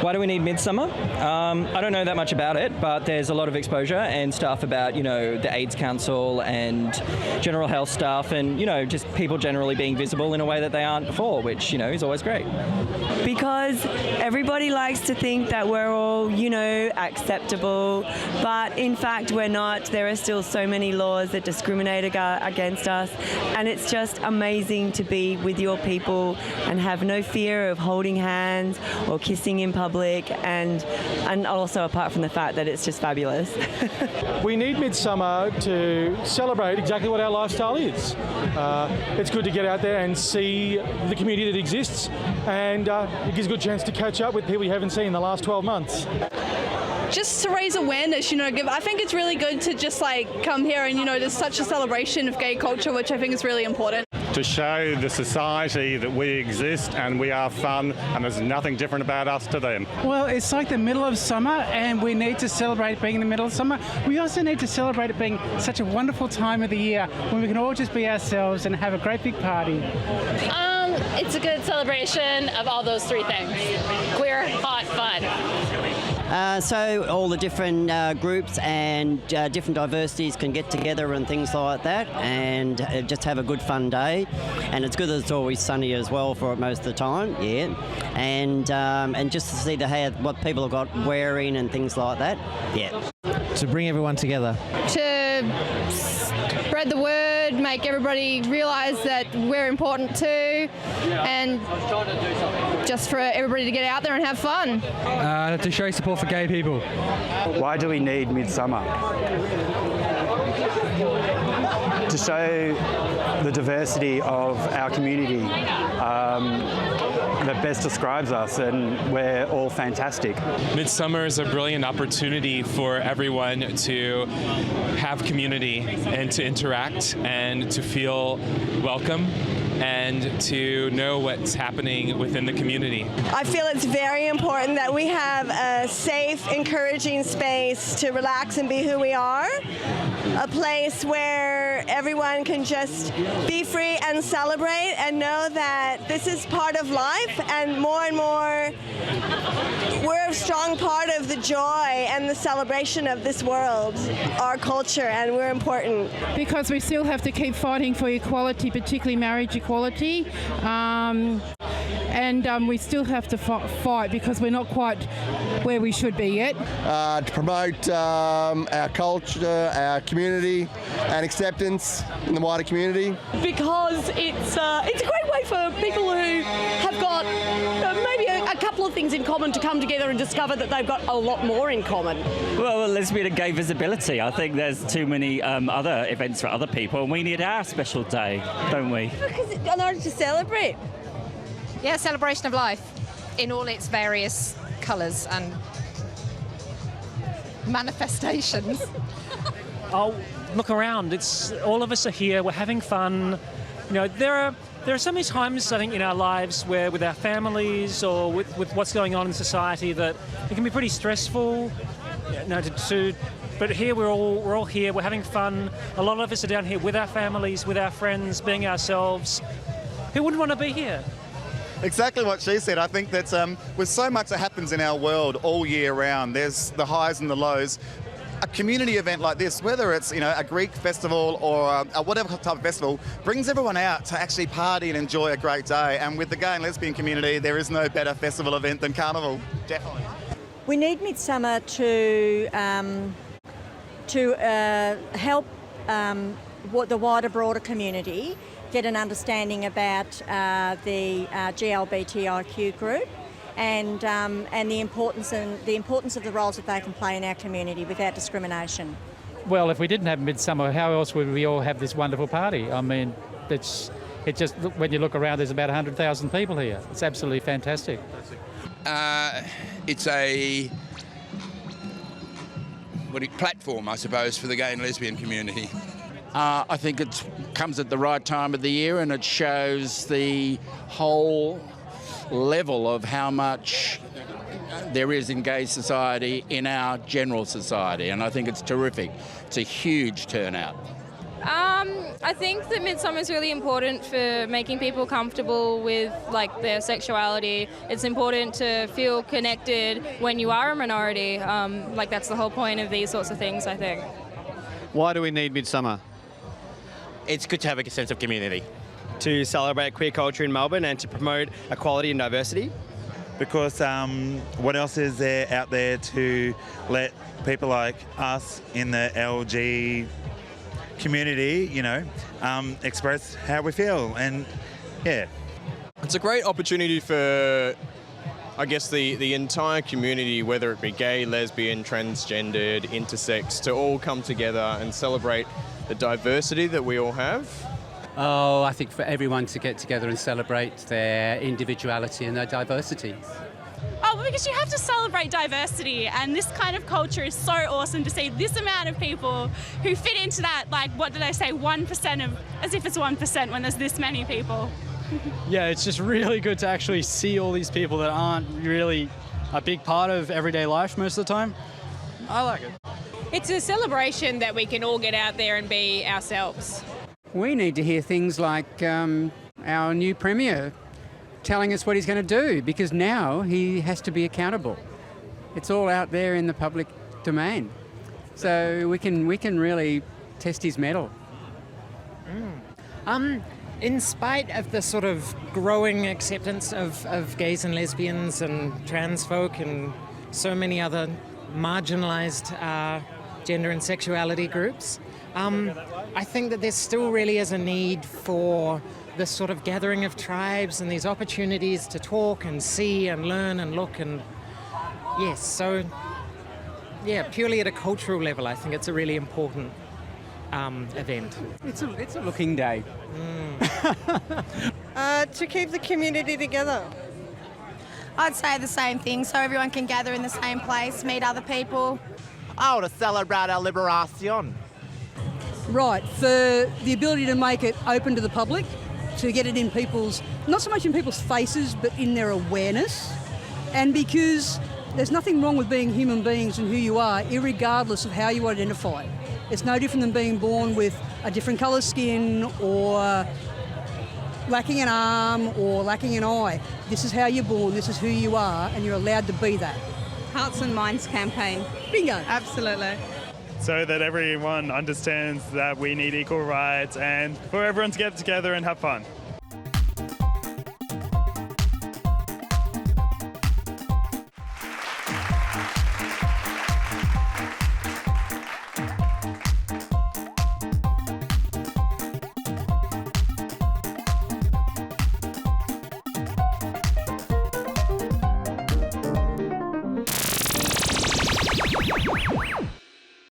Why do we need Midsumma? I don't know that much about it, but there's a lot of exposure and stuff about, the AIDS Council and general health stuff and, just people generally being visible in a way that they aren't before, which, is always great. Because everybody likes to think that we're all, acceptable, but in fact we're not. There are still so many laws that discriminate against us, and it's just amazing to be with your people and have no fear of holding hands or kissing in public, and also apart from the fact that it's just fabulous. We need Midsumma to celebrate exactly what our lifestyle is. It's good to get out there and see the community that exists, and it gives a good chance to catch up with people you haven't seen in the last 12 months. Just to raise awareness, I think it's really good to just come here and, there's such a celebration of gay culture, which I think is really important. To show the society that we exist and we are fun and there's nothing different about us to them. Well, it's like the middle of summer and we need to celebrate being in the middle of summer. We also need to celebrate it being such a wonderful time of the year when we can all just be ourselves and have a great big party. It's a good celebration of all those three things. Queer, hot, fun. So all the different groups and different diversities can get together and things like that, and just have a good fun day. And it's good that it's always sunny as well for most of the time, yeah. And just to see what people have got wearing and things like that, yeah. To bring everyone together. To spread the word, make everybody realise that we're important too, and just for everybody to get out there and have fun. To show support for gay people. Why do we need Midsumma? To show the diversity of our community that best describes us, and we're all fantastic. Midsumma is a brilliant opportunity for everyone to have community and to interact and to feel welcome and to know what's happening within the community. I feel it's very important that we have a safe, encouraging space to relax and be who we are. A place where everyone can just be free and celebrate and know that this is part of life, and more, we're a strong part of the joy and the celebration of this world, our culture, and we're important. Because we still have to keep fighting for equality, particularly marriage equality. And we still have to fight because we're not quite where we should be yet. To promote our culture, our community, and acceptance in the wider community. Because it's a great way for people who have got maybe a couple of things in common to come together and discover that they've got a lot more in common. Well, lesbian and gay visibility. I think there's too many other events for other people, and we need our special day, don't we? Because in order to celebrate. Yeah, celebration of life in all its various colours and manifestations. Oh, look around. It's all of us are here. We're having fun. There are so many times, I think, in our lives where with our families or with what's going on in society that it can be pretty stressful. But here we're all here. We're having fun. A lot of us are down here with our families, with our friends, being ourselves. Who wouldn't want to be here? Exactly what she said. I think that with so much that happens in our world all year round, there's the highs and the lows. A community event like this, whether it's a Greek festival or whatever type of festival, brings everyone out to actually party and enjoy a great day. And with the gay and lesbian community, there is no better festival event than Carnival. Definitely. We need Midsumma to help the wider, broader community get an understanding about the GLBTIQ group and the importance of the roles that they can play in our community without discrimination. Well, if we didn't have Midsumma, how else would we all have this wonderful party? I mean, it's just when you look around, there's about 100,000 people here. It's absolutely fantastic. It's a platform, I suppose, for the gay and lesbian community. I think it comes at the right time of the year, and it shows the whole level of how much there is in gay society in our general society, and I think it's terrific. It's a huge turnout. I think that Midsumma is really important for making people comfortable with like their sexuality. It's important to feel connected when you are a minority. Like that's the whole point of these sorts of things, I think. Why do we need Midsumma? It's good to have a sense of community. To celebrate queer culture in Melbourne and to promote equality and diversity. Because what else is there out there to let people like us in the LG community, express how we feel, and yeah. It's a great opportunity for, I guess, the entire community, whether it be gay, lesbian, transgendered, intersex, to all come together and celebrate the diversity that we all have. Oh, I think for everyone to get together and celebrate their individuality and their diversity. Oh, because you have to celebrate diversity, and this kind of culture is so awesome to see this amount of people who fit into that, like, what do they say, 1% of, as if it's 1% when there's this many people. Yeah, it's just really good to actually see all these people that aren't really a big part of everyday life most of the time. I like it. It's a celebration that we can all get out there and be ourselves. We need to hear things like our new Premier telling us what he's going to do, because now he has to be accountable. It's all out there in the public domain. So we can really test his mettle. In spite of the sort of growing acceptance of gays and lesbians and trans folk and so many other marginalised gender and sexuality groups, I think that there still really is a need for this sort of gathering of tribes and these opportunities to talk and see and learn and look, and yes, so yeah, purely at a cultural level, I think it's a really important event. It's a looking day. To keep the community together. I'd say the same thing, so everyone can gather in the same place, meet other people. Oh, to celebrate our liberation. Right, for the ability to make it open to the public, to get it in people's, not so much in people's faces, but in their awareness. And because there's nothing wrong with being human beings and who you are, irregardless of how you identify. It's no different than being born with a different colour skin or lacking an arm or lacking an eye. This is how you're born, this is who you are, and you're allowed to be that. Hearts and Minds campaign. Bingo. Absolutely. So that everyone understands that we need equal rights and for everyone to get together and have fun.